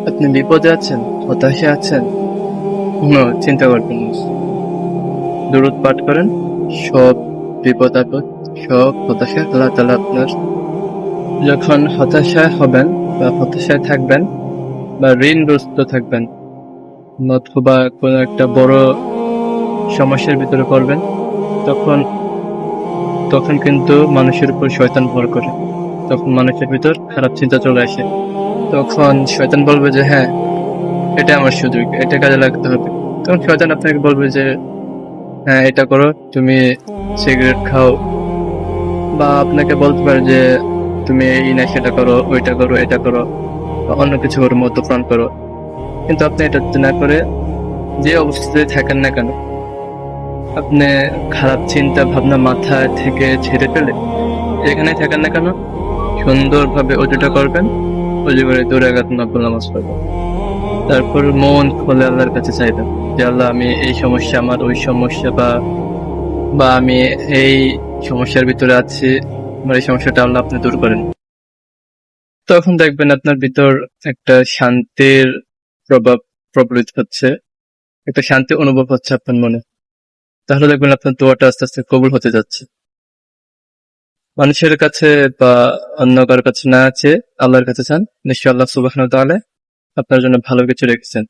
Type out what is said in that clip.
আপনি বিপদে আছেন, হতাশে আছেন, কোনো চিন্তা করবেন না। দুরূদ পাঠ করেন, সব বিপদ আপদ, সব হতাশা আল্লাহ তাআলা আপনার যখন হতাশায় হবেন বা হতাশায় থাকবেন বা ঋণগ্রস্ত থাকবেন অথবা কোনো একটা বড় সমস্যার ভিতরে পড়বেন, তখন তখন কিন্তু মানুষের উপর শয়তান ভর করে। তখন মানুষের ভিতর খারাপ চিন্তা চলে আসে। তখন শয়তান বলবে যে হ্যাঁ, এটা আমার সুযোগ, এটা কাজে লাগাতে হবে। তখন শয়তান আপনাকে বলবে যে হ্যাঁ, এটা করো, তুমি সিগারেট খাও, বা আপনাকে বলতে পারে যে তুমি এই না সেটা করো, ওইটা করো, এটা করো, বা অন্য কিছু করো, মদ্যপান করো। কিন্তু আপনি এটা না করে যে অবস্থাতে থাকেন না কেন, আপনি খারাপ চিন্তা ভাবনা মাথা থেকে ছেড়ে ফেলে যেখানে থাকেন না কেন সুন্দরভাবে অজুটা করবেন, অজু করে 2 রাকাত নফল নামাজ পড়বেন। তারপর মন খুলে আল্লাহর কাছে চাইবেন যে আল্লাহ, আমি এই সমস্যা, আমার ওই সমস্যা, বা বা আমি এই সমস্যার ভিতরে আছি, আমার এই সমস্যাটা আল্লাহ আপনি দূর করেন। তখন দেখবেন আপনার ভিতর একটা শান্তির প্রভাব প্রবলিত হচ্ছে, একটা শান্তি অনুভব হচ্ছে আপনার মনে। তাহলে দেখবেন আপনার দোয়াটা আস্তে আস্তে কবুল হতে যাচ্ছে। মানুষের কাছে বা অন্য কারোর কাছে না চেয়ে আল্লাহর কাছে চান, নিশ্চয়ই আল্লাহ সুবহানাহু ওয়া তাআলা আপনার জন্য ভালো কিছু রেখেছেন।